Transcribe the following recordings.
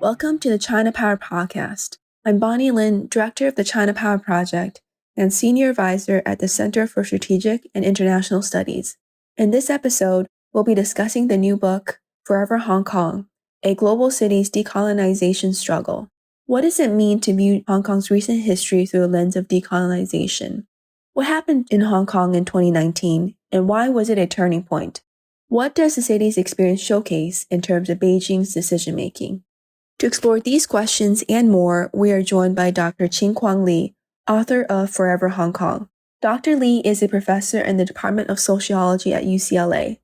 Welcome to the ChinaPower Podcast. I'm Bonnie Lin, Director of the ChinaPower Project and Senior Advisor at the Center for Strategic and International Studies. In this episode, we'll be discussing the new book, Forever Hong Kong, A Global City's Decolonization Struggle. What does it mean to view Hong Kong's recent history through the lens of decolonization? What happened in Hong Kong in 2019, and why was it a turning point? What does the city's experience showcase in terms of Beijing's decision-making? To explore these questions and more, we are joined by Dr. Ching Kwan Lee, author of Forever Hong Kong. Dr. Lee is a professor in the Department of Sociology at UCLA.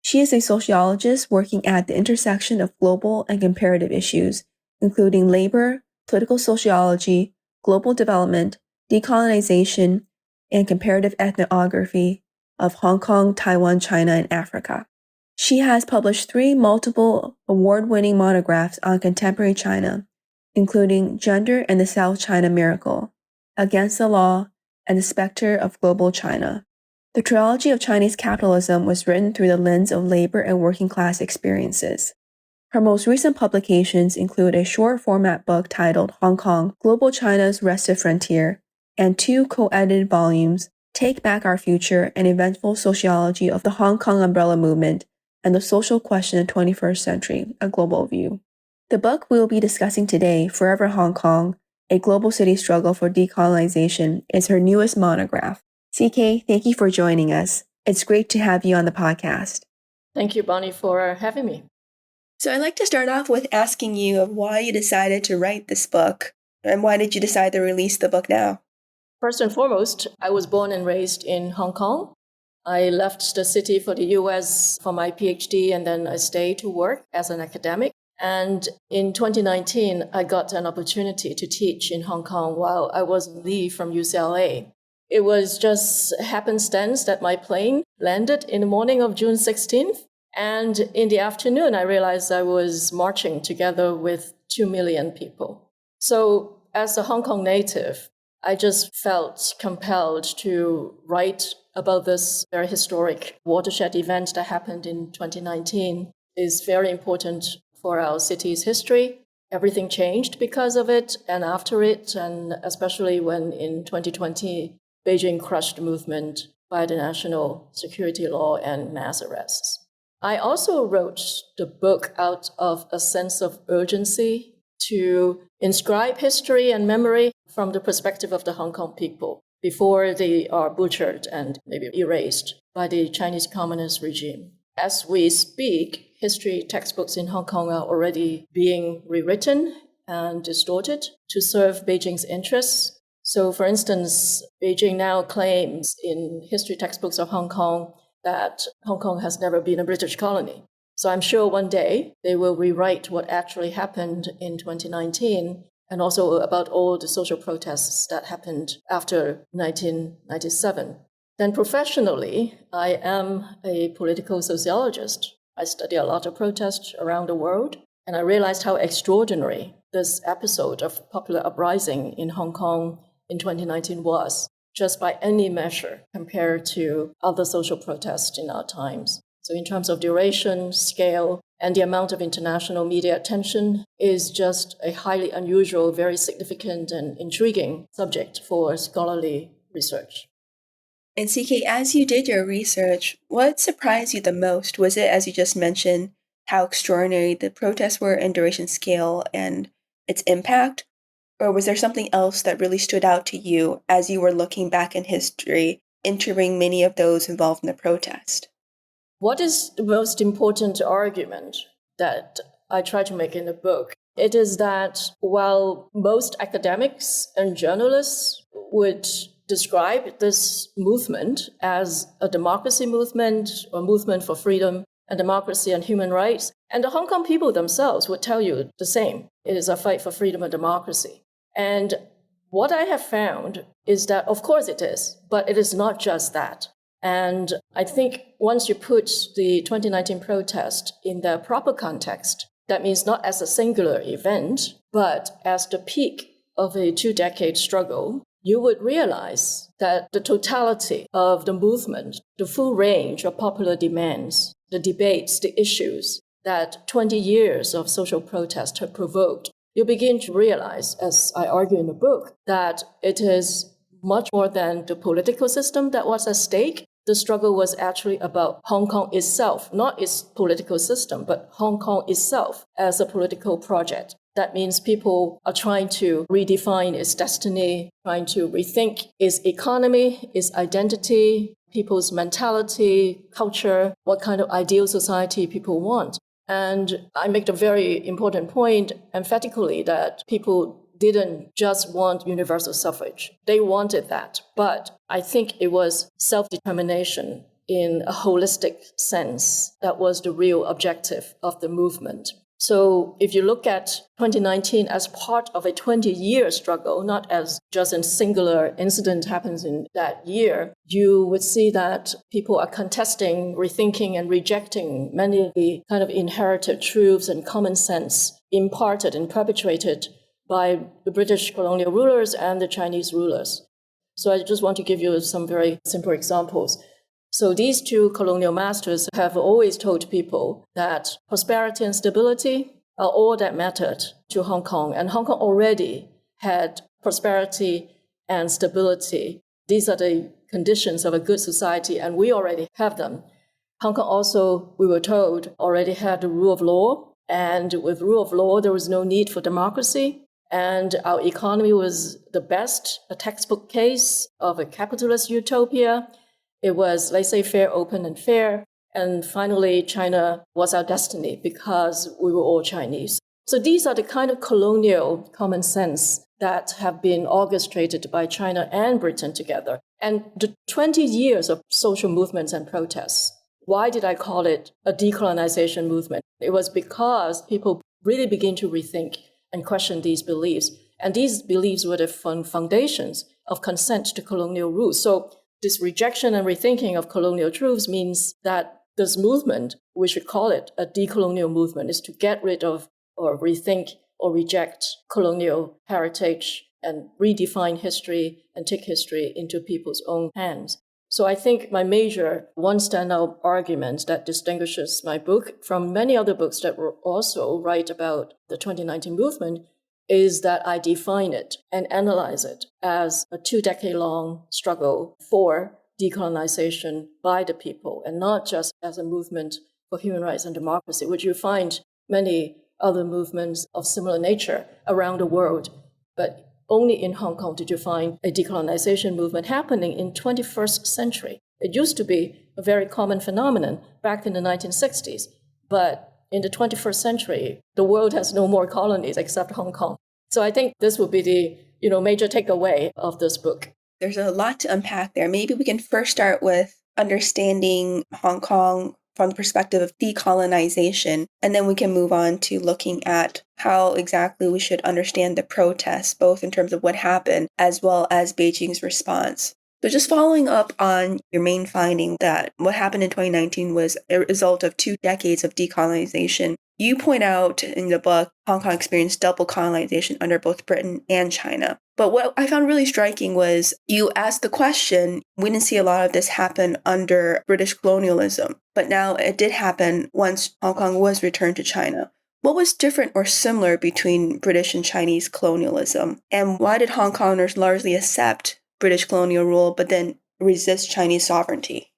She is a sociologist working at the intersection of global and comparative issues, including labor, political sociology, global development, decolonization, and comparative ethnography of Hong Kong, Taiwan, China, and Africa. She has published 3 multiple award-winning monographs on contemporary China, including Gender and the South China Miracle, Against the Law, and The Spectre of Global China. The trilogy of Chinese capitalism was written through the lens of labor and working class experiences. Her most recent publications include a short-format book titled Hong Kong, Global China's Restive Frontier, and 2 co-edited volumes, Take Back Our Future, An Eventful Sociology of the Hong Kong Umbrella Movement, and the Social Question of the 21st Century, A Global View. The book we will be discussing today, Forever Hong Kong, A Global City Struggle for Decolonization, is her newest monograph. CK, thank you for joining us. It's great to have you on the podcast. Thank you, Bonnie, for having me. So I'd like to start off with asking you of why you decided to write this book, and why did you decide to release the book now? First and foremost, I was born and raised in Hong Kong. I left the city for the US for my PhD, and then I stayed to work as an academic. And in 2019, I got an opportunity to teach in Hong Kong while I was on leave from UCLA. It was just happenstance that my plane landed in the morning of June 16th. And in the afternoon, I realized I was marching together with 2 million people. So as a Hong Kong native, I just felt compelled to write about this very historic watershed event that happened in 2019. Is very important for our city's history. Everything changed because of it and after it, and especially when in 2020, Beijing crushed the movement by the national security law and mass arrests. I also wrote the book out of a sense of urgency to inscribe history and memory from the perspective of the Hong Kong people before they are butchered and maybe erased by the Chinese Communist regime. As we speak, history textbooks in Hong Kong are already being rewritten and distorted to serve Beijing's interests. So, for instance, Beijing now claims in history textbooks of Hong Kong that Hong Kong has never been a British colony. So I'm sure one day they will rewrite what actually happened in 2019 and also about all the social protests that happened after 1997. Then professionally, I am a political sociologist. I study a lot of protests around the world, and I realized how extraordinary this episode of popular uprising in Hong Kong in 2019 was, just by any measure compared to other social protests in our times. So in terms of duration, scale, and the amount of international media attention is just a highly unusual, very significant and intriguing subject for scholarly research. And CK, as you did your research, what surprised you the most? Was it, as you just mentioned, how extraordinary the protests were in duration, scale, and its impact? Or was there something else that really stood out to you as you were looking back in history, interviewing many of those involved in the protest? What is the most important argument that I try to make in the book? It is that while most academics and journalists would describe this movement as a democracy movement or movement for freedom and democracy and human rights, and the Hong Kong people themselves would tell you the same. It is a fight for freedom and democracy. And what I have found is that, of course it is, but it is not just that. And I think once you put the 2019 protest in their proper context, that means not as a singular event, but as the peak of a 2-decade struggle, you would realize that the totality of the movement, the full range of popular demands, the debates, the issues, that 20 years of social protest have provoked, you begin to realize, as I argue in the book, that it is much more than the political system that was at stake. The struggle was actually about Hong Kong itself, not its political system, but Hong Kong itself as a political project. That means people are trying to redefine its destiny, trying to rethink its economy, its identity, people's mentality, culture, what kind of ideal society people want. And I make the very important point emphatically that people didn't just want universal suffrage. They wanted that. But I think it was self-determination in a holistic sense that was the real objective of the movement. So if you look at 2019 as part of a 20-year struggle, not as just a singular incident happens in that year, you would see that people are contesting, rethinking, and rejecting many of the kind of inherited truths and common sense imparted and perpetuated by the British colonial rulers and the Chinese rulers. So I just want to give you some very simple examples. So these two colonial masters have always told people that prosperity and stability are all that mattered to Hong Kong. And Hong Kong already had prosperity and stability. These are the conditions of a good society, and we already have them. Hong Kong also, we were told, already had the rule of law. And with rule of law, there was no need for democracy. And our economy was the best, a textbook case of a capitalist utopia. It was laissez-faire, open and fair. And finally, China was our destiny because we were all Chinese. So these are the kind of colonial common sense that have been orchestrated by China and Britain together. And the 20 years of social movements and protests, why did I call it a decolonization movement? It was because people really begin to rethink and question these beliefs. And these beliefs were the foundations of consent to colonial rule. So this rejection and rethinking of colonial truths means that this movement, we should call it a decolonial movement, is to get rid of or rethink or reject colonial heritage and redefine history and take history into people's own hands. So I think my major one standout argument that distinguishes my book from many other books that were also write about the 2019 movement is that I define it and analyze it as a 2-decade-long struggle for decolonization by the people, and not just as a movement for human rights and democracy, which you find many other movements of similar nature around the world. But only in Hong Kong did you find a decolonization movement happening in 21st century. It used to be a very common phenomenon back in the 1960s, but in the 21st century, the world has no more colonies except Hong Kong. So I think this would be the major takeaway of this book. There's a lot to unpack there. Maybe we can first start with understanding Hong Kong from the perspective of decolonization, and then we can move on to looking at how exactly we should understand the protests, both in terms of what happened as well as Beijing's response. So just following up on your main finding that what happened in 2019 was a result of 2 decades of decolonization, you point out in the book, Hong Kong experienced double colonization under both Britain and China. But what I found really striking was you asked the question, we didn't see a lot of this happen under British colonialism, but now it did happen once Hong Kong was returned to China. What was different or similar between British and Chinese colonialism? And why did Hong Kongers largely accept British colonial rule, but then resist Chinese sovereignty?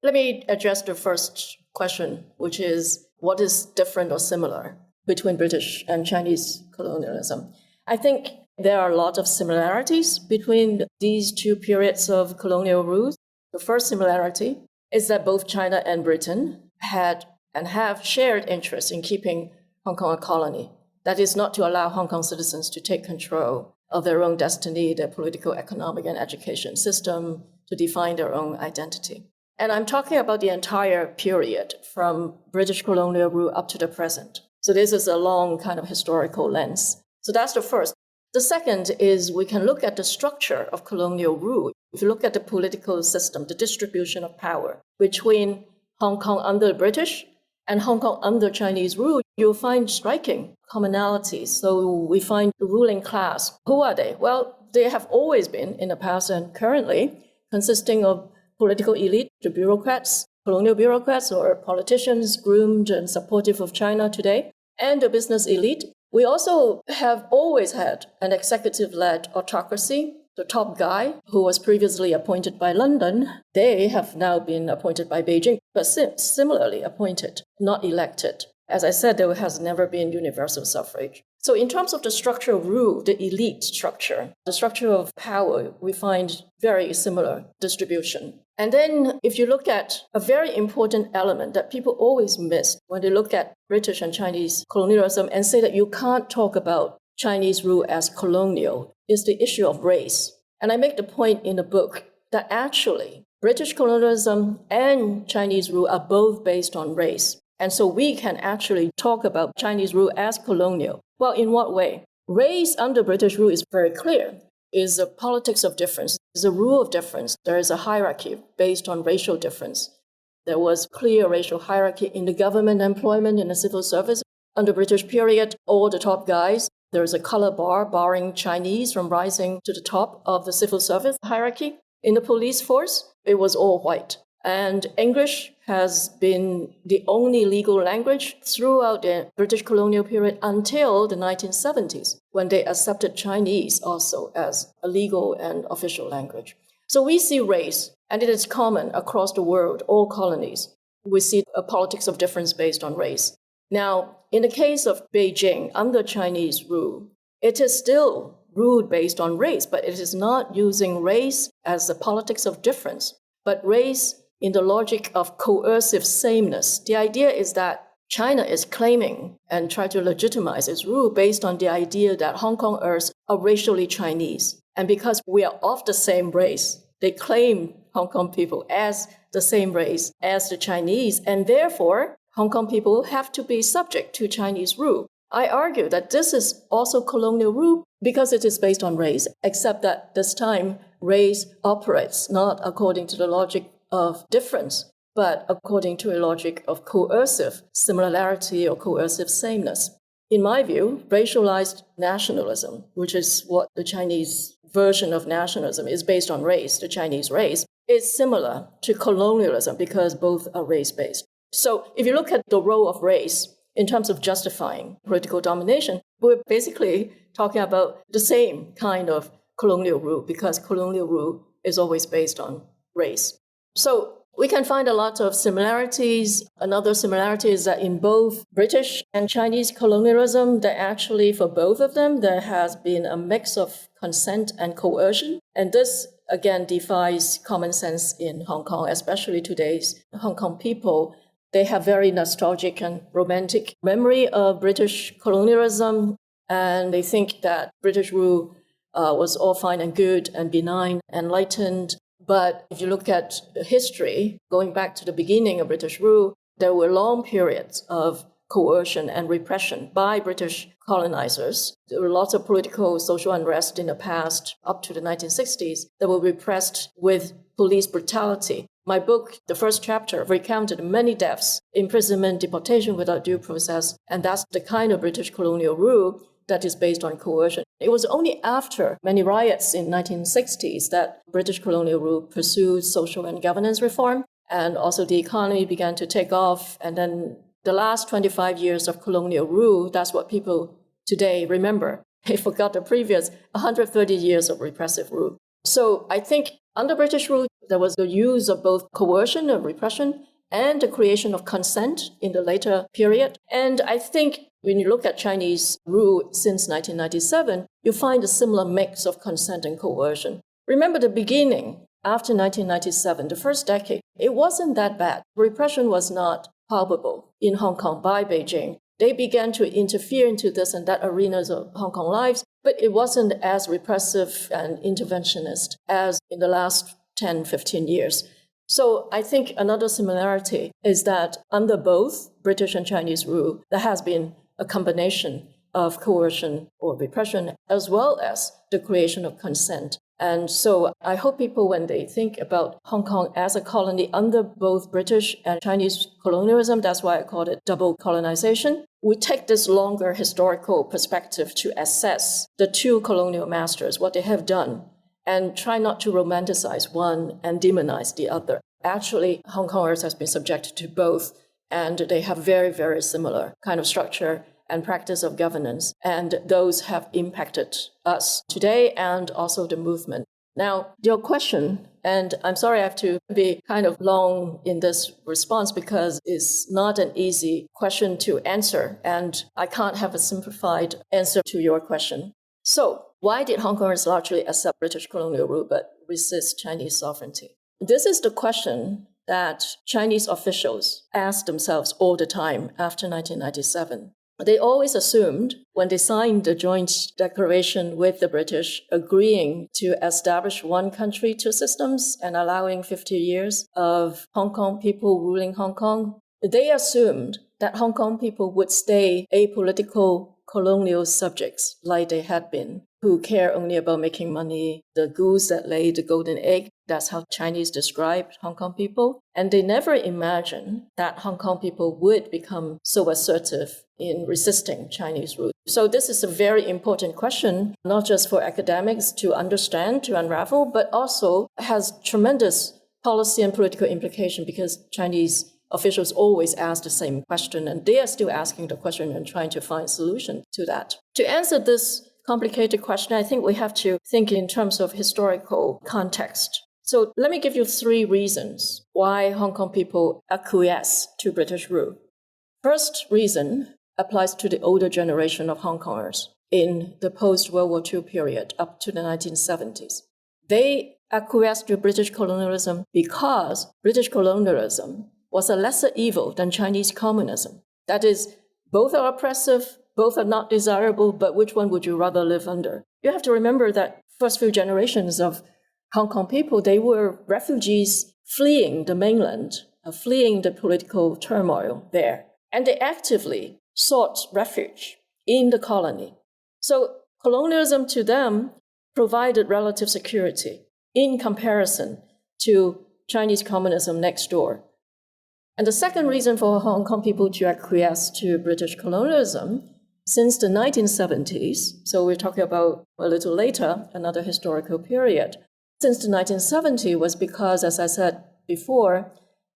Let me address the first question, which is what is different or similar between British and Chinese colonialism? I think there are a lot of similarities between these two periods of colonial rule. The first similarity is that both China and Britain had and have shared interest in keeping Hong Kong a colony. That is not to allow Hong Kong citizens to take control of their own destiny, their political, economic, and education system, to define their own identity. And I'm talking about the entire period from British colonial rule up to the present. So this is a long kind of historical lens. So that's the first. The second is we can look at the structure of colonial rule. If you look at the political system, the distribution of power between Hong Kong under the British and Hong Kong under Chinese rule, you'll find striking commonalities. So we find the ruling class. Who are they? Well, they have always been in the past and currently consisting of political elite, the bureaucrats, colonial bureaucrats or politicians groomed and supportive of China today, and the business elite. We also have always had an executive-led autocracy. The top guy, who was previously appointed by London, they have now been appointed by Beijing, but similarly appointed, not elected. As I said, there has never been universal suffrage. So in terms of the structure of rule, the elite structure, the structure of power, we find very similar distribution. And then if you look at a very important element that people always miss when they look at British and Chinese colonialism and say that you can't talk about Chinese rule as colonial, is the issue of race. And I make the point in the book that actually British colonialism and Chinese rule are both based on race. And so we can actually talk about Chinese rule as colonial. Well, in what way? Race under British rule is very clear. Is a politics of difference, is a rule of difference. There is a hierarchy based on racial difference. There was clear racial hierarchy in the government employment, in the civil service. Under British period, all the top guys, there is a color bar barring Chinese from rising to the top of the civil service hierarchy. In the police force, it was all white. And English has been the only legal language throughout the British colonial period until the 1970s, when they accepted Chinese also as a legal and official language. So we see race, and it is common across the world, all colonies. We see a politics of difference based on race. Now, in the case of Beijing, under Chinese rule, it is still ruled based on race, but it is not using race as the politics of difference, but race in the logic of coercive sameness. The idea is that China is claiming and trying to legitimize its rule based on the idea that Hong Kongers are racially Chinese. And because we are of the same race, they claim Hong Kong people as the same race as the Chinese, and therefore Hong Kong people have to be subject to Chinese rule. I argue that this is also colonial rule because it is based on race, except that this time race operates not according to the logic of difference, but according to a logic of coercive similarity or coercive sameness. In my view, racialized nationalism, which is what the Chinese version of nationalism is based on race, the Chinese race, is similar to colonialism because both are race-based. So if you look at the role of race in terms of justifying political domination, we're basically talking about the same kind of colonial rule because colonial rule is always based on race. So we can find a lot of similarities. Another similarity is that in both British and Chinese colonialism, that actually for both of them, there has been a mix of consent and coercion. And this, again, defies common sense in Hong Kong, especially today's Hong Kong people. They have very nostalgic and romantic memory of British colonialism, and they think that British rule was all fine and good and benign, enlightened. But if you look at the history, going back to the beginning of British rule, there were long periods of coercion and repression by British colonizers. There were lots of political, social unrest in the past, up to the 1960s, that were repressed with police brutality. My book, the first chapter, recounted many deaths, imprisonment, deportation without due process, and that's the kind of British colonial rule that is based on coercion. It was only after many riots in the 1960s that British colonial rule pursued social and governance reform, and also the economy began to take off. And then the last 25 years of colonial rule, that's what people today remember. They forgot the previous 130 years of repressive rule. So I think under British rule, there was the use of both coercion and repression and the creation of consent in the later period. And I think when you look at Chinese rule since 1997, you find a similar mix of consent and coercion. Remember the beginning, after 1997, the first decade, it wasn't that bad. Repression was not palpable in Hong Kong by Beijing. They began to interfere into this and that arenas of Hong Kong lives, but it wasn't as repressive and interventionist as in the last 10, 15 years. So I think another similarity is that under both British and Chinese rule, there has been a combination of coercion or repression, as well as the creation of consent. And so I hope people, when they think about Hong Kong as a colony under both British and Chinese colonialism, that's why I called it double colonization, we take this longer historical perspective to assess the two colonial masters, what they have done, and try not to romanticize one and demonize the other. actually Hong Kongers has been subjected to both, and they have very, very similar kind of structure and practice of governance, and those have impacted us today and also the movement. Now, your question, and I'm sorry I have to be kind of long in this response because it's not an easy question to answer, and I can't have a simplified answer to your question. So, why did Hong Kongers largely accept British colonial rule but resist Chinese sovereignty? This is the question that Chinese officials ask themselves all the time after 1997. They always assumed when they signed the joint declaration with the British, agreeing to establish one country, two systems, and allowing 50 years of Hong Kong people ruling Hong Kong, they assumed that Hong Kong people would stay apolitical colonial subjects like they had been, who care only about making money, the goose that laid the golden egg. That's how Chinese described Hong Kong people. And they never imagined that Hong Kong people would become so assertive in resisting Chinese rule. So this is a very important question, not just for academics to understand, to unravel, but also has tremendous policy and political implication because Chinese officials always ask the same question, and they are still asking the question and trying to find a solution to that. To answer this complicated question, I think we have to think in terms of historical context. So let me give you 3 reasons why Hong Kong people acquiesce to British rule. First reason applies to the older generation of Hong Kongers in the post-World War II period up to the 1970s. They acquiesced to British colonialism because British colonialism was a lesser evil than Chinese communism. That is, both are oppressive, both are not desirable, but which one would you rather live under? You have to remember that first few generations of Hong Kong people, they were refugees fleeing the mainland, fleeing the political turmoil there. And they actively sought refuge in the colony. So colonialism to them provided relative security in comparison to Chinese communism next door. And the second reason for Hong Kong people to acquiesce to British colonialism, since the 1970s, so we're talking about a little later, another historical period, since the 1970s was because, as I said before,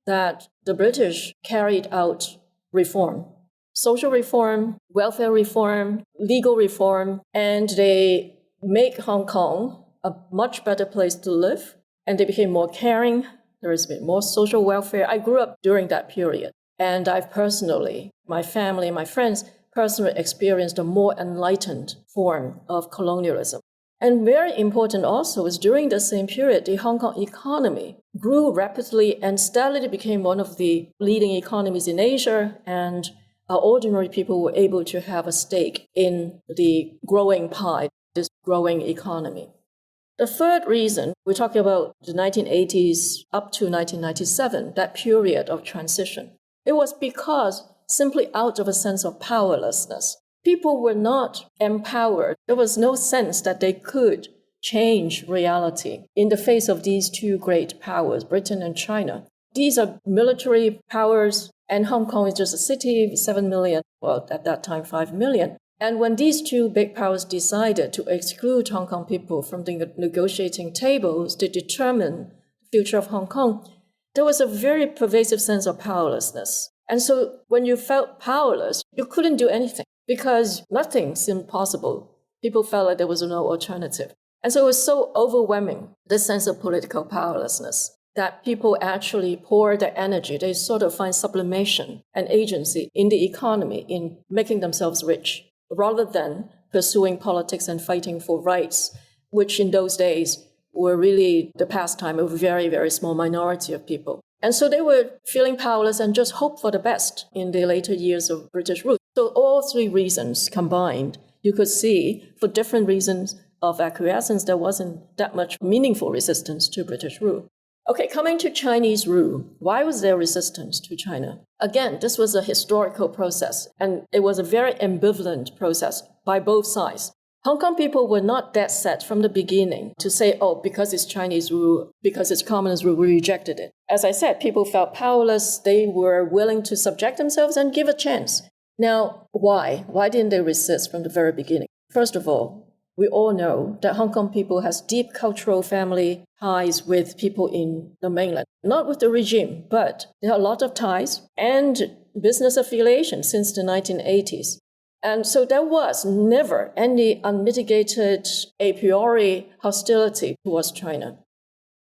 that the British carried out reform, social reform, welfare reform, legal reform, and they make Hong Kong a much better place to live, and they became more caring. There has been more social welfare. I grew up during that period, and I've personally, my family, my friends, personally experienced a more enlightened form of colonialism. And very important also is during the same period, the Hong Kong economy grew rapidly and steadily became one of the leading economies in Asia, and ordinary people were able to have a stake in the growing pie, this growing economy. The third reason, we're talking about the 1980s up to 1997, that period of transition. It was because simply out of a sense of powerlessness, people were not empowered. There was no sense that they could change reality in the face of these two great powers, Britain and China. These are military powers, and Hong Kong is just a city, 7 million, well, at that time, 5 million. And when these two big powers decided to exclude Hong Kong people from the negotiating tables to determine the future of Hong Kong, there was a very pervasive sense of powerlessness. And so when you felt powerless, you couldn't do anything because nothing seemed possible. People felt like there was no alternative. And so it was so overwhelming, this sense of political powerlessness, that people actually pour their energy. They sort of find sublimation and agency in the economy in making themselves rich, rather than pursuing politics and fighting for rights, which in those days were really the pastime of a very, very small minority of people. And so they were feeling powerless and just hoped for the best in the later years of British rule. So all 3 reasons combined, you could see for different reasons of acquiescence, there wasn't that much meaningful resistance to British rule. Okay, coming to Chinese rule, why was there resistance to China? Again, this was a historical process, and it was a very ambivalent process by both sides. Hong Kong people were not that set from the beginning to say, oh, because it's Chinese rule, because it's communist rule, we rejected it. As I said, people felt powerless. They were willing to subject themselves and give a chance. Now, why? Why didn't they resist from the very beginning? First of all, we all know that Hong Kong people has deep cultural family ties with people in the mainland. Not with the regime, but there are a lot of ties and business affiliation since the 1980s. And so there was never any unmitigated a priori hostility towards China.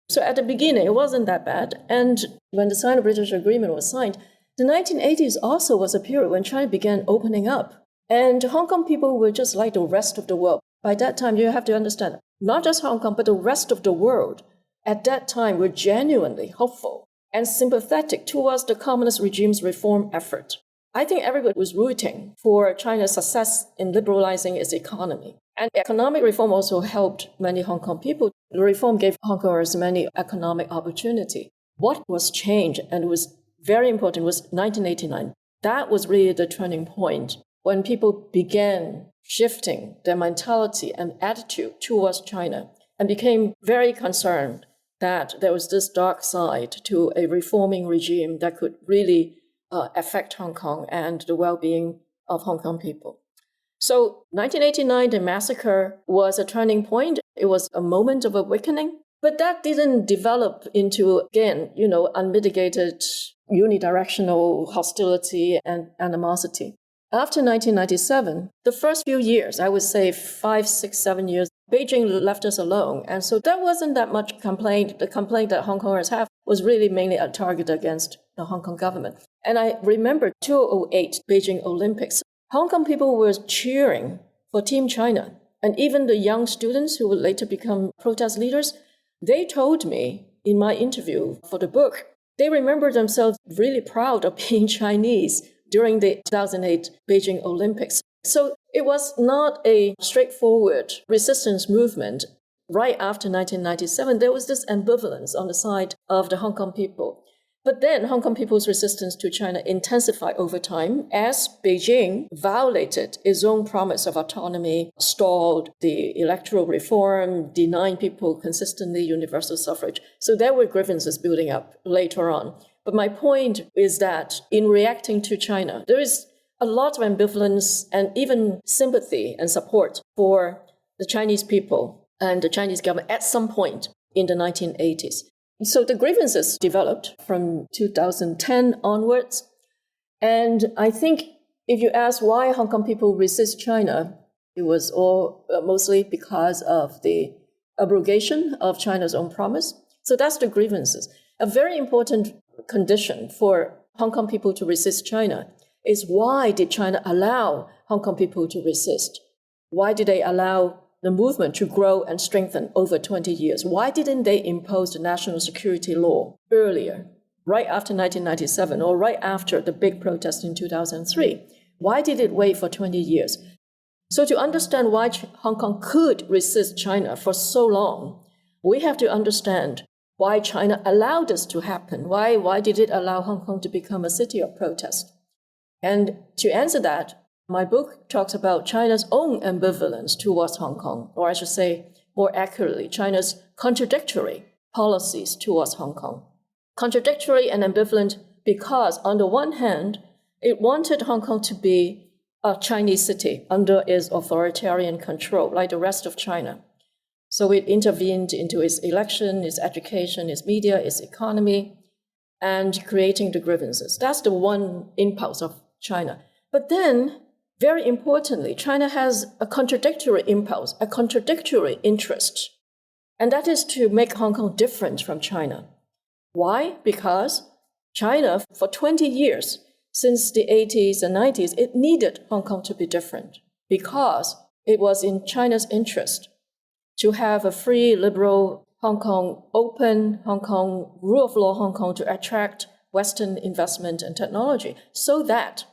So at the beginning, it wasn't that bad. And when the Sino-British Agreement was signed, the 1980s also was a period when China began opening up. And Hong Kong people were just like the rest of the world. By that time, you have to understand, not just Hong Kong, but the rest of the world at that time were genuinely hopeful and sympathetic towards the communist regime's reform effort. I think everybody was rooting for China's success in liberalizing its economy. And economic reform also helped many Hong Kong people. The reform gave Hong Kongers many economic opportunity. What was changed, and was very important, was 1989. That was really the turning point when people began shifting their mentality and attitude towards China and became very concerned that there was this dark side to a reforming regime that could really affect Hong Kong and the well-being of Hong Kong people. So 1989, the massacre was a turning point. It was a moment of awakening, but that didn't develop into, again, unmitigated unidirectional hostility and animosity. After 1997, the first few years, I would say 5, 6, 7 years, Beijing left us alone. And so there wasn't that much complaint. The complaint that Hong Kongers have was really mainly a target against the Hong Kong government. And I remember 2008 Beijing Olympics. Hong Kong people were cheering for Team China. And even the young students who would later become protest leaders, they told me in my interview for the book, they remember themselves really proud of being Chinese during the 2008 Beijing Olympics. So it was not a straightforward resistance movement. Right after 1997, there was this ambivalence on the side of the Hong Kong people. But then Hong Kong people's resistance to China intensified over time as Beijing violated its own promise of autonomy, stalled the electoral reform, denying people consistently universal suffrage. So there were grievances building up later on. But my point is that in reacting to China, there is a lot of ambivalence and even sympathy and support for the Chinese people and the Chinese government at some point in the 1980s. So the grievances developed from 2010 onwards. And I think if you ask why Hong Kong people resist China, it was all mostly because of the abrogation of China's own promise. So that's the grievances. A very important condition for Hong Kong people to resist China is, why did China allow Hong Kong people to resist? Why did they allow the movement to grow and strengthen over 20 years? Why didn't they impose the national security law earlier, right after 1997 or right after the big protest in 2003? Why did it wait for 20 years? So to understand why Hong Kong could resist China for so long, we have to understand why China allowed this to happen. Why did it allow Hong Kong to become a city of protest? And to answer that, my book talks about China's own ambivalence towards Hong Kong, or I should say, more accurately, China's contradictory policies towards Hong Kong. Contradictory and ambivalent because, on the one hand, it wanted Hong Kong to be a Chinese city under its authoritarian control, like the rest of China. So it intervened into its election, its education, its media, its economy, and creating the grievances. That's the one impulse of China. But then, very importantly, China has a contradictory impulse, a contradictory interest, and that is to make Hong Kong different from China. Why? Because China, for 20 years, since the 80s and 90s, it needed Hong Kong to be different because it was in China's interest to have a free, liberal Hong Kong, open Hong Kong, rule of law Hong Kong, to attract Western investment and technology so that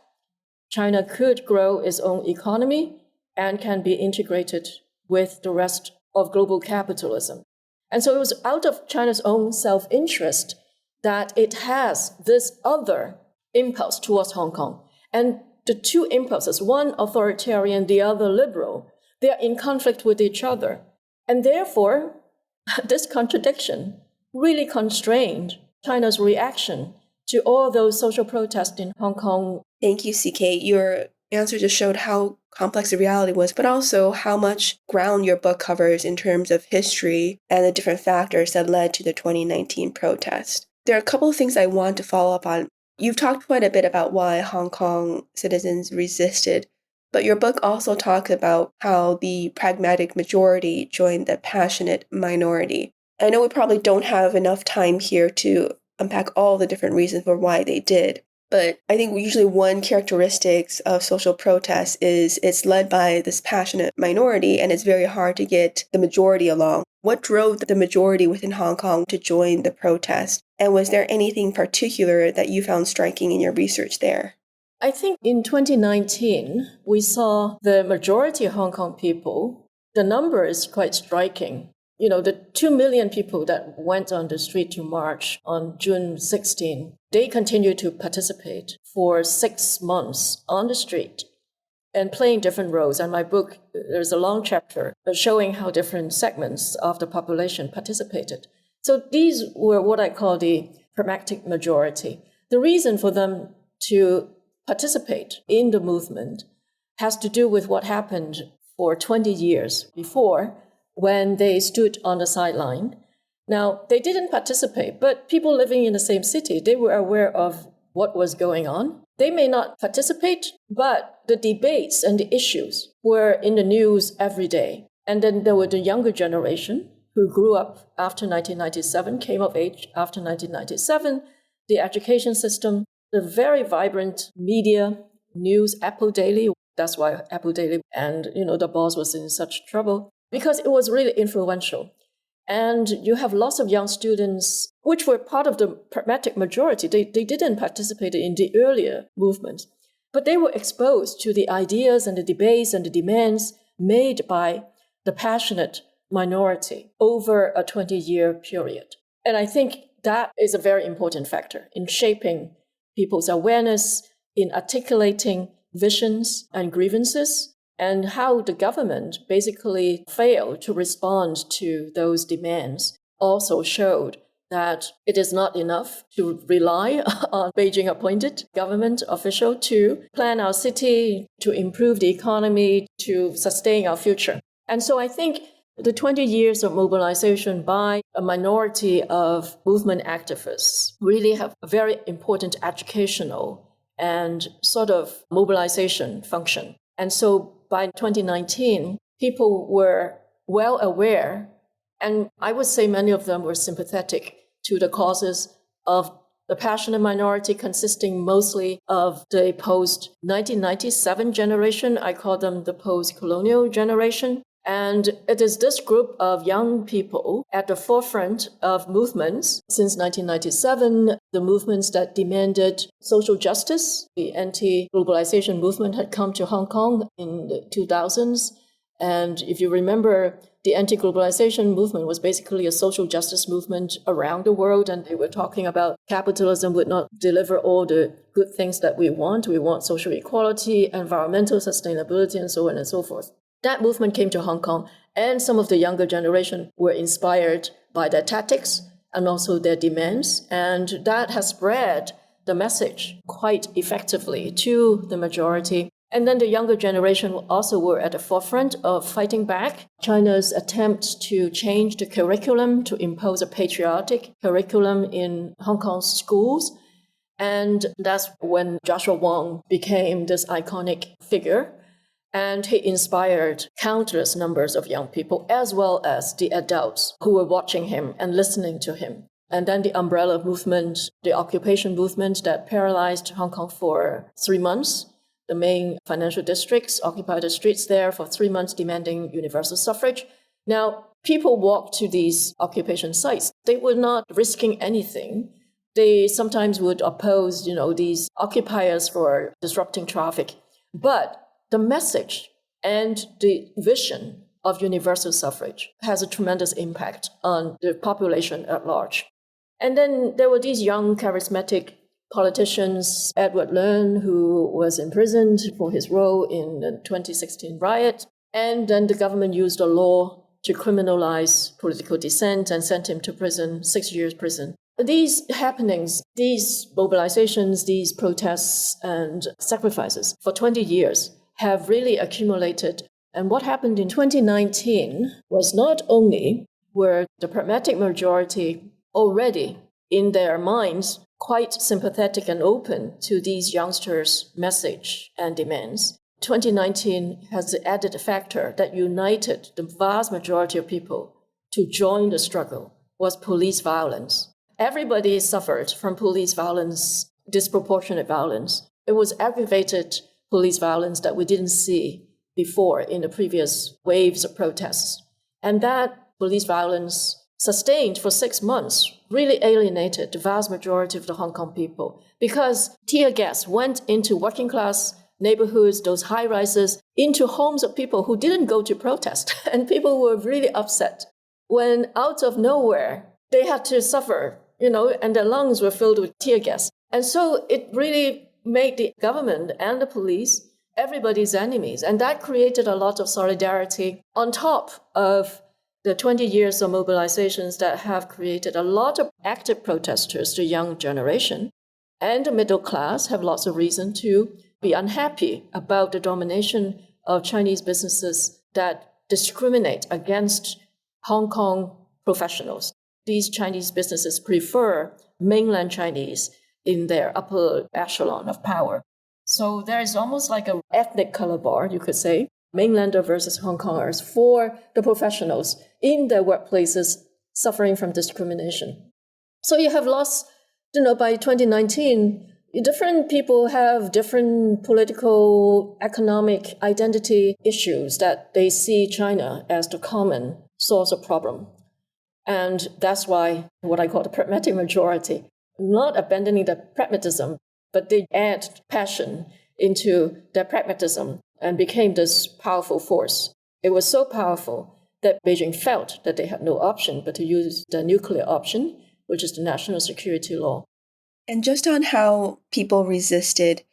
China could grow its own economy and can be integrated with the rest of global capitalism. And so it was out of China's own self-interest that it has this other impulse towards Hong Kong. And the two impulses, one authoritarian, the other liberal, they are in conflict with each other. And therefore, this contradiction really constrained China's reaction to all those social protests in Hong Kong. Thank you, CK. Your answer just showed how complex the reality was, but also how much ground your book covers in terms of history and the different factors that led to the 2019 protest. There are a couple of things I want to follow up on. You've talked quite a bit about why Hong Kong citizens resisted, but your book also talks about how the pragmatic majority joined the passionate minority. I know we probably don't have enough time here to unpack all the different reasons for why they did, but I think usually one characteristic of social protest is it's led by this passionate minority, and it's very hard to get the majority along. What drove the majority within Hong Kong to join the protest? And was there anything particular that you found striking in your research there? I think in 2019, we saw the majority of Hong Kong people, the number is quite striking. The 2 million people that went on the street to march on June 16, they continued to participate for 6 months on the street and playing different roles. And my book, there's a long chapter showing how different segments of the population participated. So these were what I call the pragmatic majority. The reason for them to participate in the movement has to do with what happened for 20 years before, when they stood on the sideline. Now, they didn't participate, but people living in the same city, they were aware of what was going on. They may not participate, but the debates and the issues were in the news every day. And then there were the younger generation who grew up after 1997, came of age after 1997, the education system, the very vibrant media, news, Apple Daily. That's why Apple Daily and, the boss was in such trouble, because it was really influential. And you have lots of young students, which were part of the pragmatic majority. They didn't participate in the earlier movements, but they were exposed to the ideas and the debates and the demands made by the passionate minority over a 20-year period. And I think that is a very important factor in shaping people's awareness, in articulating visions and grievances, and how the government basically failed to respond to those demands also showed that it is not enough to rely on Beijing-appointed government official to plan our city, to improve the economy, to sustain our future. And so I think the 20 years of mobilization by a minority of movement activists really have a very important educational and sort of mobilization function. And so by 2019, people were well aware, and I would say many of them were sympathetic to the causes of the passionate minority, consisting mostly of the post-1997 generation. I call them the post-colonial generation. And it is this group of young people at the forefront of movements since 1997, the movements that demanded social justice. The anti-globalization movement had come to Hong Kong in the 2000s. And if you remember, the anti-globalization movement was basically a social justice movement around the world. And they were talking about capitalism would not deliver all the good things that we want. We want social equality, environmental sustainability, and so on and so forth. That movement came to Hong Kong, and some of the younger generation were inspired by their tactics and also their demands. And that has spread the message quite effectively to the majority. And then the younger generation also were at the forefront of fighting back China's attempt to change the curriculum, to impose a patriotic curriculum in Hong Kong's schools. And that's when Joshua Wong became this iconic figure. And he inspired countless numbers of young people, as well as the adults who were watching him and listening to him. And then the umbrella movement, the occupation movement that paralyzed Hong Kong for 3 months. The main financial districts occupied the streets there for 3 months, demanding universal suffrage. Now, people walked to these occupation sites. They were not risking anything. They sometimes would oppose, these occupiers for disrupting traffic. But the message and the vision of universal suffrage has a tremendous impact on the population at large. And then there were these young, charismatic politicians, Edward Leung, who was imprisoned for his role in the 2016 riot. And then the government used a law to criminalize political dissent and sent him to prison, 6 years prison. these happenings, these mobilizations, these protests and sacrifices for 20 years have really accumulated. And what happened in 2019 was not only were the pragmatic majority already in their minds quite sympathetic and open to these youngsters' message and demands. 2019 has the added factor that united the vast majority of people to join the struggle was police violence. Everybody suffered from police violence, disproportionate violence. It was aggravated police violence that we didn't see before in the previous waves of protests. And that police violence sustained for 6 months really alienated the vast majority of the Hong Kong people because tear gas went into working class neighborhoods, those high rises, into homes of people who didn't go to protest. And people were really upset when out of nowhere they had to suffer, and their lungs were filled with tear gas. And so it really made the government and the police everybody's enemies. And that created a lot of solidarity on top of the 20 years of mobilizations that have created a lot of active protesters, the young generation. And the middle class have lots of reason to be unhappy about the domination of Chinese businesses that discriminate against Hong Kong professionals. These Chinese businesses prefer mainland Chinese in their upper echelon of power. So there is almost like an ethnic color bar, you could say, mainlander versus Hong Kongers for the professionals in their workplaces suffering from discrimination. So you have lost, by 2019, different people have different political, economic identity issues that they see China as the common source of problem. And that's why what I call the pragmatic majority, not abandoning the pragmatism, but they add passion into their pragmatism and became this powerful force. It was so powerful that Beijing felt that they had no option but to use the nuclear option, which is the national security law. And just on how people resisted,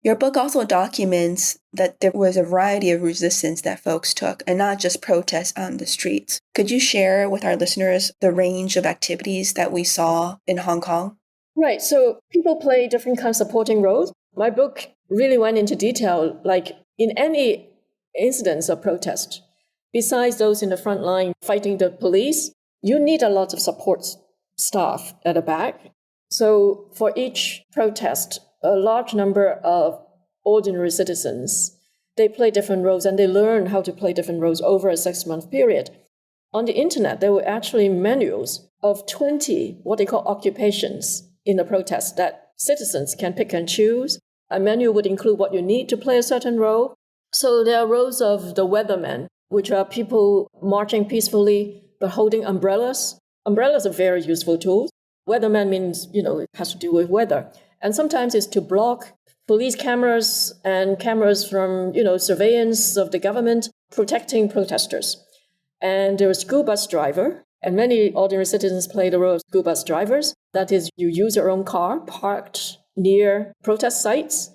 your book also documents that there was a variety of resistance that folks took, and not just protests on the streets. Could you share with our listeners the range of activities that we saw in Hong Kong? Right. So people play different kinds of supporting roles. My book really went into detail, like in any incidents of protest, besides those in the front line fighting the police, you need a lot of support staff at the back. So for each protest, a large number of ordinary citizens, they play different roles and they learn how to play different roles over a 6-month period. On the internet, there were actually manuals of 20 what they call occupations in the protest that citizens can pick and choose. A manual would include what you need to play a certain role. So there are roles of the weathermen, which are people marching peacefully but holding umbrellas. Umbrellas are very useful tools. Weatherman means, it has to do with weather. And sometimes it's to block police cameras and cameras from, surveillance of the government protecting protesters. And there was a school bus driver, and many ordinary citizens play the role of school bus drivers. That is, you use your own car parked near protest sites.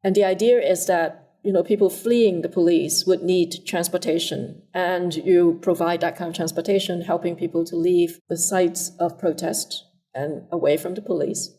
And the idea is that, people fleeing the police would need transportation. And you provide that kind of transportation, helping people to leave the sites of protest and away from the police.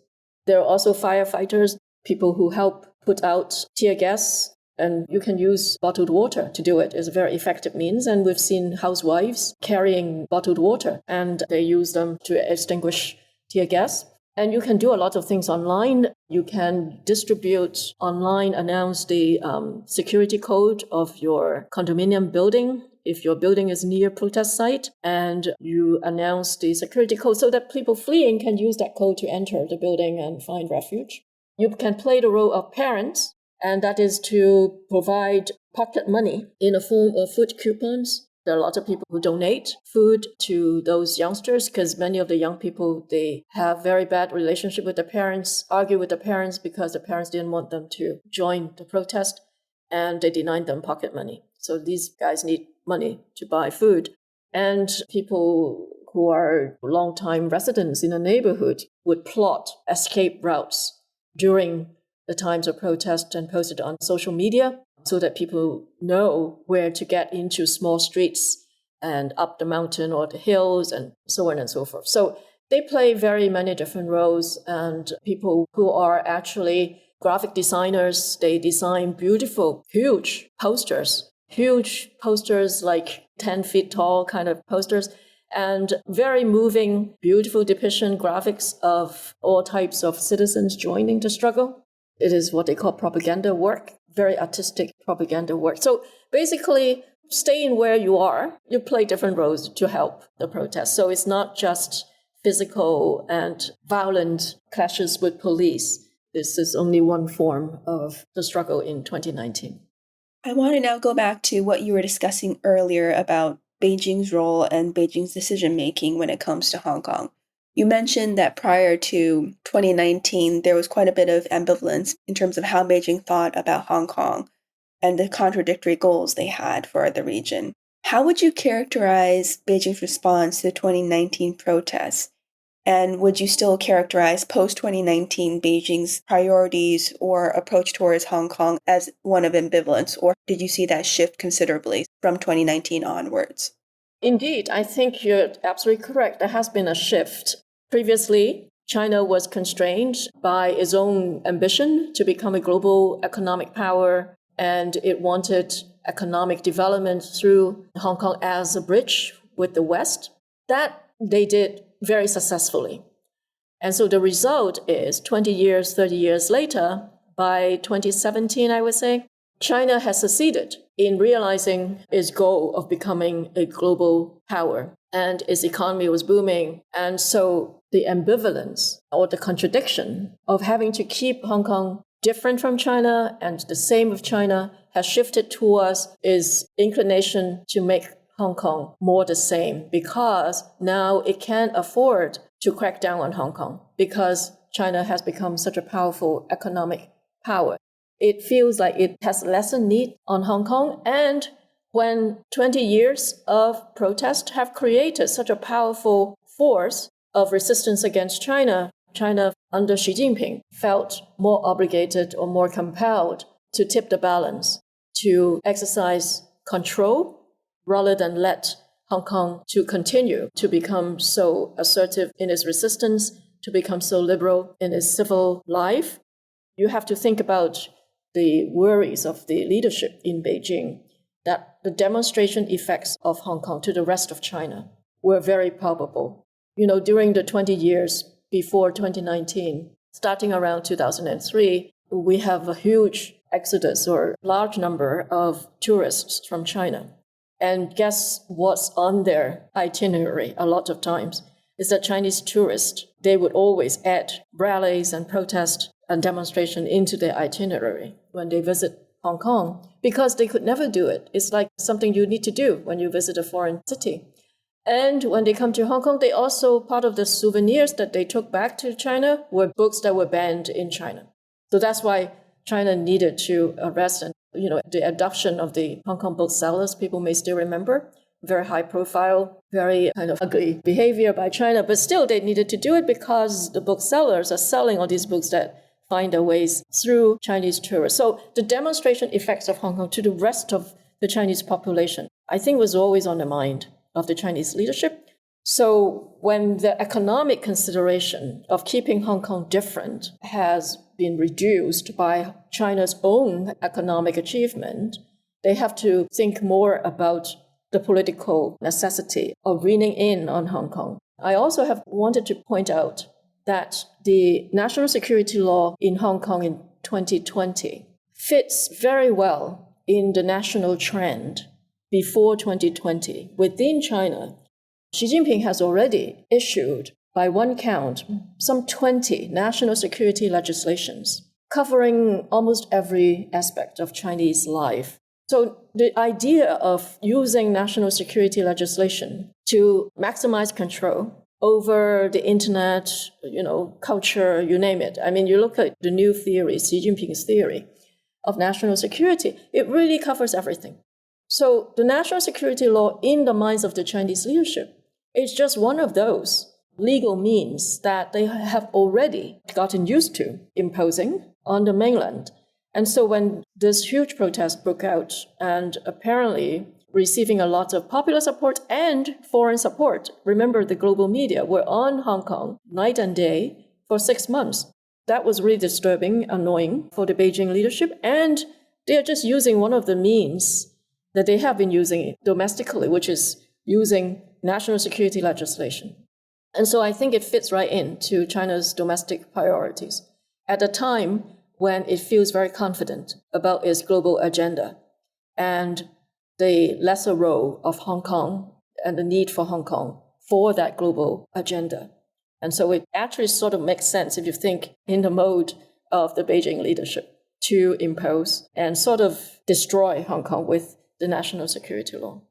There are also firefighters, people who help put out tear gas, and you can use bottled water to do it. It's a very effective means, and we've seen housewives carrying bottled water, and they use them to extinguish tear gas. And you can do a lot of things online. You can distribute online, announce the security code of your condominium building if your building is near protest site, and you announce the security code so that people fleeing can use that code to enter the building and find refuge. You can play the role of parents, and that is to provide pocket money in the form of food coupons. There are a lot of people who donate food to those youngsters because many of the young people, they have very bad relationship with their parents, argue with their parents because the parents didn't want them to join the protest, and they denied them pocket money. So these guys need money to buy food. And people who are long-time residents in a neighborhood would plot escape routes during the times of protest and post it on social media so that people know where to get into small streets and up the mountain or the hills and so on and so forth. So They play very many different roles, and people who are actually graphic designers, they design beautiful, huge posters like 10 feet tall kind of posters, and very moving, beautiful depiction graphics of all types of citizens joining the struggle. It is what they call propaganda work, very artistic propaganda work. So basically, staying where you are, you play different roles to help the protest. So it's not just physical and violent clashes with police. This is only one form of the struggle in 2019. I want to now go back to what you were discussing earlier about Beijing's role and Beijing's decision-making when it comes to Hong Kong. You mentioned that prior to 2019, there was quite a bit of ambivalence in terms of how Beijing thought about Hong Kong and the contradictory goals they had for the region. How would you characterize Beijing's response to the 2019 protests? And would you still characterize post-2019 Beijing's priorities or approach towards Hong Kong as one of ambivalence, or did you see that shift considerably from 2019 onwards? Indeed, I think you're absolutely correct. There has been a shift. Previously, China was constrained by its own ambition to become a global economic power, and it wanted economic development through Hong Kong as a bridge with the West. That they did very successfully. And so the result is 20 years, 30 years later, by 2017, I would say, China has succeeded in realizing its goal of becoming a global power, and its economy was booming. And so the ambivalence or the contradiction of having to keep Hong Kong different from China and the same with China has shifted towards its inclination to make Hong Kong more the same, because now it can't afford to crack down on Hong Kong because China has become such a powerful economic power. It feels like it has lesser need on Hong Kong. And when 20 years of protest have created such a powerful force of resistance against China, China under Xi Jinping felt more obligated or more compelled to tip the balance, to exercise control rather than let Hong Kong to continue to become so assertive in its resistance, to become so liberal in its civil life. You have to think about the worries of the leadership in Beijing, that the demonstration effects of Hong Kong to the rest of China were very palpable. During the 20 years before 2019, starting around 2003, we have a huge exodus or large number of tourists from China. And guess what's on their itinerary a lot of times is that Chinese tourists, they would always add rallies and protest and demonstration into their itinerary when they visit Hong Kong, because they could never do it. It's like something you need to do when you visit a foreign city. And when they come to Hong Kong, they also, part of the souvenirs that they took back to China were books that were banned in China. So that's why China needed to arrest and, the adoption of the Hong Kong booksellers, people may still remember, very high profile, very kind of ugly behavior by China, but still they needed to do it because the booksellers are selling all these books that find their ways through Chinese tourists. So the demonstration effects of Hong Kong to the rest of the Chinese population, I think, was always on the mind of the Chinese leadership. So when the economic consideration of keeping Hong Kong different has been reduced by China's own economic achievement, they have to think more about the political necessity of reining in on Hong Kong. I also have wanted to point out that the national security law in Hong Kong in 2020 fits very well in the national trend before 2020. Within China, Xi Jinping has already issued, by one count, some 20 national security legislations covering almost every aspect of Chinese life. So the idea of using national security legislation to maximize control over the internet, culture, you name it. I mean, you look at the new theory, Xi Jinping's theory of national security, it really covers everything. So the national security law in the minds of the Chinese leadership is just one of those legal means that they have already gotten used to imposing on the mainland. And so when this huge protest broke out, and apparently receiving a lot of popular support and foreign support. Remember, the global media were on Hong Kong night and day for 6 months. That was really disturbing, annoying for the Beijing leadership. And they are just using one of the means that they have been using domestically, which is using national security legislation. And so I think it fits right into China's domestic priorities at a time when it feels very confident about its global agenda and the lesser role of Hong Kong and the need for Hong Kong for that global agenda. And so it actually sort of makes sense if you think in the mode of the Beijing leadership to impose and sort of destroy Hong Kong with the national security law.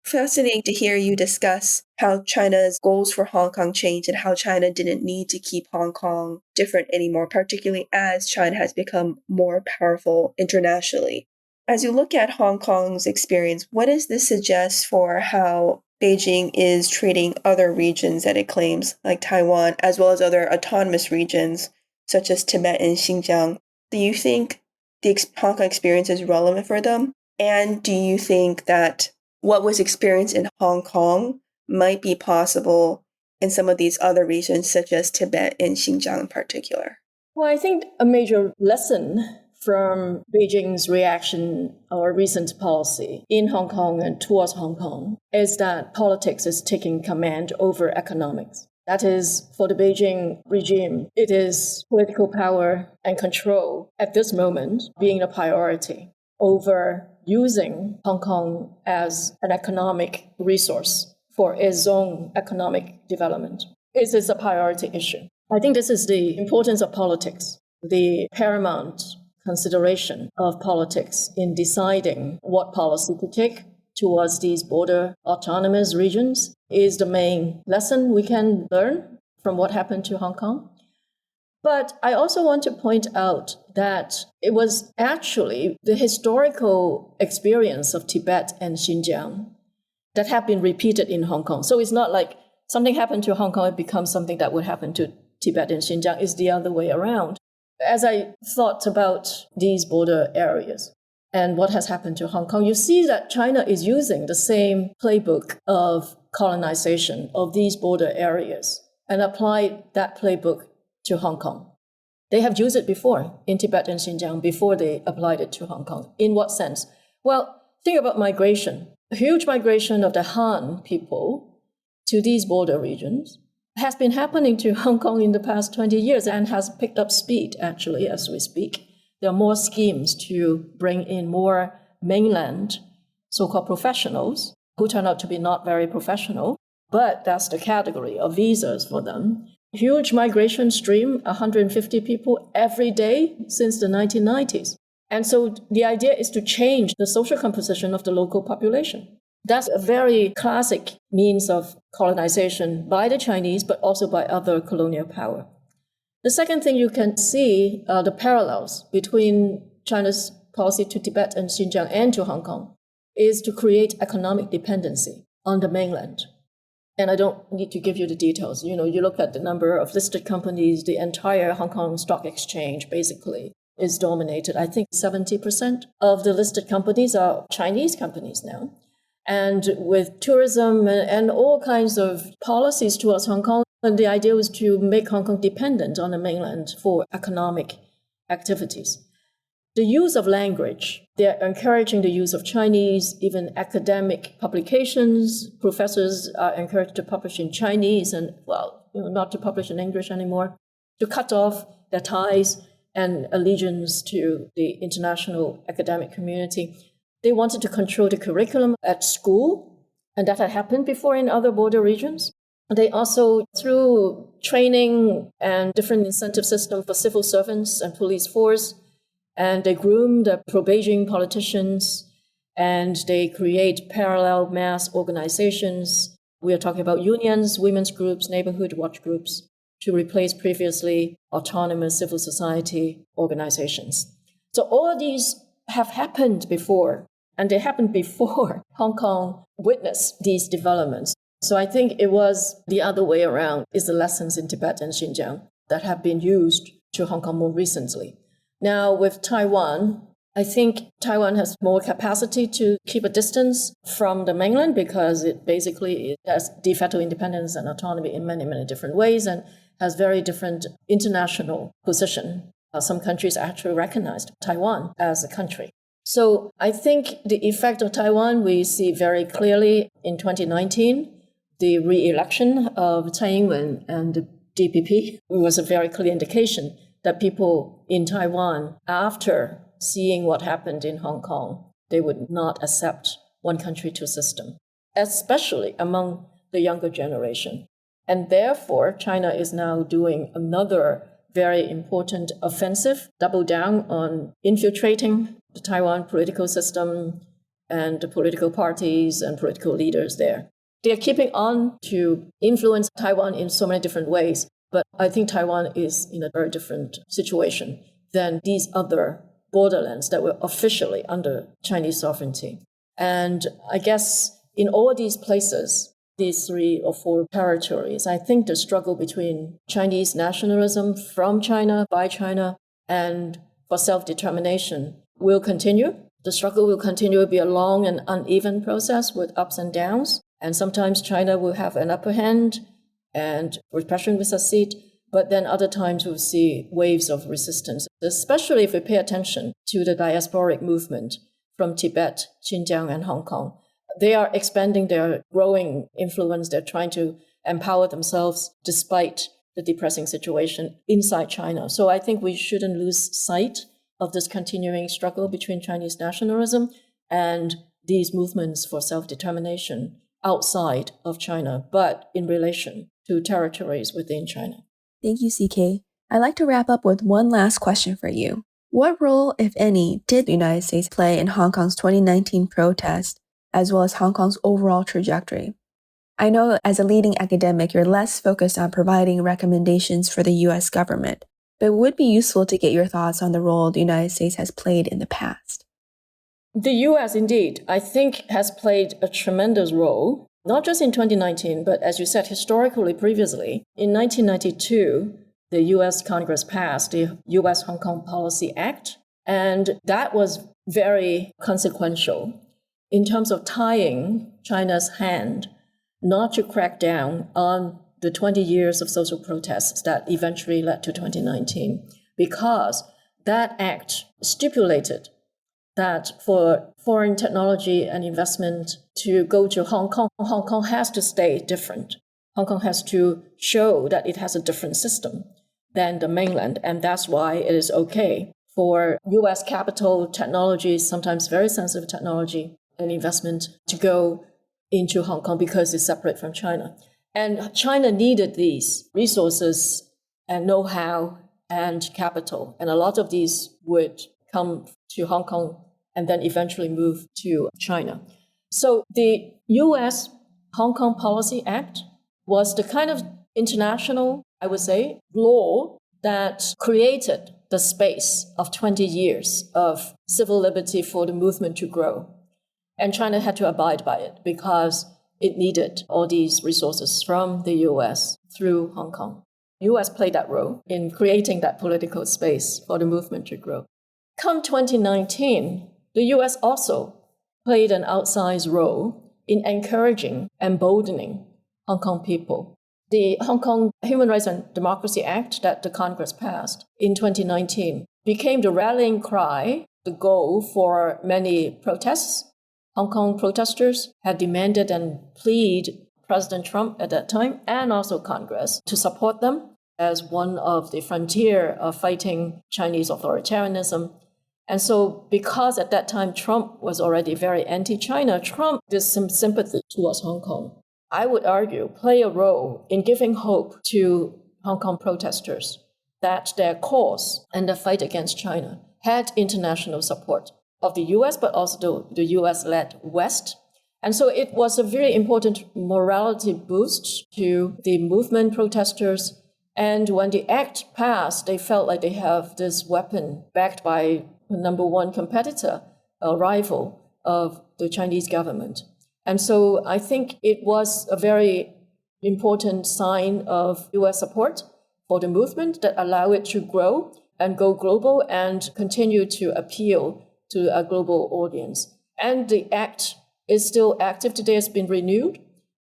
Fascinating to hear you discuss how China's goals for Hong Kong changed and how China didn't need to keep Hong Kong different anymore, particularly as China has become more powerful internationally. As you look at Hong Kong's experience, what does this suggest for how Beijing is treating other regions that it claims, like Taiwan, as well as other autonomous regions, such as Tibet and Xinjiang? Do you think the Hong Kong experience is relevant for them? And do you think that what was experienced in Hong Kong might be possible in some of these other regions, such as Tibet and Xinjiang in particular? Well, I think a major lesson from Beijing's reaction or recent policy in Hong Kong and towards Hong Kong is that politics is taking command over economics. That is, for the Beijing regime, it is political power and control at this moment being a priority over using Hong Kong as an economic resource for its own economic development. It is a priority issue. I think this is the importance of politics, the paramount consideration of politics in deciding what policy to take towards these border autonomous regions is the main lesson we can learn from what happened to Hong Kong. But I also want to point out that it was actually the historical experience of Tibet and Xinjiang that have been repeated in Hong Kong. So it's not like something happened to Hong Kong, it becomes something that would happen to Tibet and Xinjiang. It's the other way around. As I thought about these border areas and what has happened to Hong Kong, you see that China is using the same playbook of colonization of these border areas and applied that playbook to Hong Kong. They have used it before in Tibet and Xinjiang before they applied it to Hong Kong. In what sense? Well, think about migration. A huge migration of the Han people to these border regions has been happening to Hong Kong in the past 20 years and has picked up speed, actually, as we speak. There are more schemes to bring in more mainland so-called professionals who turn out to be not very professional, but that's the category of visas for them. Huge migration stream, 150 people every day since the 1990s. And so the idea is to change the social composition of the local population. That's a very classic means of colonization by the Chinese, but also by other colonial power. The second thing you can see are the parallels between China's policy to Tibet and Xinjiang and to Hong Kong is to create economic dependency on the mainland. And I don't need to give you the details. You look at the number of listed companies, the entire Hong Kong Stock Exchange basically is dominated. I think 70% of the listed companies are Chinese companies now. And with tourism and all kinds of policies towards Hong Kong, and the idea was to make Hong Kong dependent on the mainland for economic activities. The use of language, they're encouraging the use of Chinese, even academic publications. Professors are encouraged to publish in Chinese and, not to publish in English anymore, to cut off their ties and allegiance to the international academic community. They wanted to control the curriculum at school, and that had happened before in other border regions. They also, through training and different incentive system for civil servants and police force, and they groom the pro-Beijing politicians, and they create parallel mass organizations. We are talking about unions, women's groups, neighborhood watch groups, to replace previously autonomous civil society organizations. So all of these have happened before, and they happened before Hong Kong witnessed these developments. So I think it was the other way around, is the lessons in Tibet and Xinjiang that have been used to Hong Kong more recently. Now with Taiwan, I think Taiwan has more capacity to keep a distance from the mainland because it has de facto independence and autonomy in many, many different ways and has very different international position. Some countries actually recognized Taiwan as a country. So I think the effect of Taiwan we see very clearly in 2019. The re-election of Tsai Ing-wen and the DPP was a very clear indication that people in Taiwan, after seeing what happened in Hong Kong, they would not accept one country, two system, especially among the younger generation. And therefore, China is now doing another very important offensive, double down on infiltrating the Taiwan political system and the political parties and political leaders there. They are keeping on to influence Taiwan in so many different ways, but I think Taiwan is in a very different situation than these other borderlands that were officially under Chinese sovereignty. And I guess in all these places, these 3 or 4 territories, I think the struggle between Chinese nationalism from China, by China, and for self-determination will continue. The struggle will continue to be a long and uneven process with ups and downs. And sometimes China will have an upper hand and repression will succeed. But then other times we'll see waves of resistance, especially if we pay attention to the diasporic movement from Tibet, Xinjiang, and Hong Kong. They are expanding their growing influence. They're trying to empower themselves despite the depressing situation inside China. So I think we shouldn't lose sight of this continuing struggle between Chinese nationalism and these movements for self-determination outside of China, but in relation to territories within China. Thank you, CK. I'd like to wrap up with one last question for you. What role, if any, did the United States play in Hong Kong's 2019 protest, as well as Hong Kong's overall trajectory? I know as a leading academic, you're less focused on providing recommendations for the U.S. government, but it would be useful to get your thoughts on the role the United States has played in the past. The U.S., indeed, I think has played a tremendous role, not just in 2019, but as you said, historically previously. In 1992, the U.S. Congress passed the U.S. Hong Kong Policy Act, and that was very consequential in terms of tying China's hand not to crack down on the 20 years of social protests that eventually led to 2019, because that act stipulated that for foreign technology and investment to go to Hong Kong has to stay different. Hong Kong has to show that it has a different system than the mainland, and that's why it is okay for U.S. capital technology, sometimes very sensitive technology and investment, to go into Hong Kong because it's separate from China. And China needed these resources and know-how and capital, and a lot of these would come to Hong Kong and then eventually move to China. So the U.S. Hong Kong Policy Act was the kind of international, I would say, law that created the space of 20 years of civil liberty for the movement to grow. And China had to abide by it because it needed all these resources from the U.S. through Hong Kong. The U.S. played that role in creating that political space for the movement to grow. Come 2019, the U.S. also played an outsized role in encouraging, emboldening Hong Kong people. The Hong Kong Human Rights and Democracy Act that the Congress passed in 2019 became the rallying cry, the goal for many protests. Hong Kong protesters had demanded and pleaded President Trump at that time and also Congress to support them as one of the frontier of fighting Chinese authoritarianism. And so because at that time Trump was already very anti-China, Trump did some sympathy towards Hong Kong. I would argue play a role in giving hope to Hong Kong protesters that their cause and the fight against China had international support of the US, but also the US-led West. And so it was a very important morality boost to the movement protesters. And when the act passed, they felt like they have this weapon backed by the number one competitor, a rival of the Chinese government. And so I think it was a very important sign of US support for the movement that allowed it to grow and go global and continue to appeal to a global audience. And the act is still active today. It's been renewed.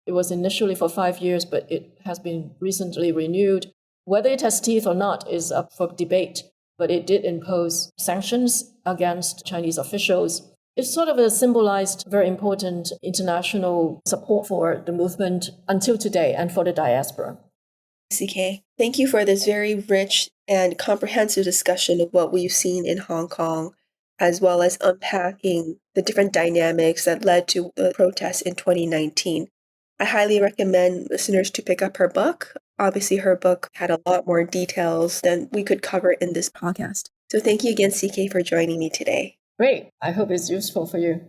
It was initially for 5 years, but it has been recently renewed. Whether it has teeth or not is up for debate, but it did impose sanctions against Chinese officials. It sort of symbolized very important international support for the movement until today and for the diaspora. CK, thank you for this very rich and comprehensive discussion of what we've seen in Hong Kong, as well as unpacking the different dynamics that led to the protests in 2019. I highly recommend listeners to pick up her book. Obviously, her book had a lot more details than we could cover in this podcast. So thank you again, CK, for joining me today. Great. I hope it's useful for you.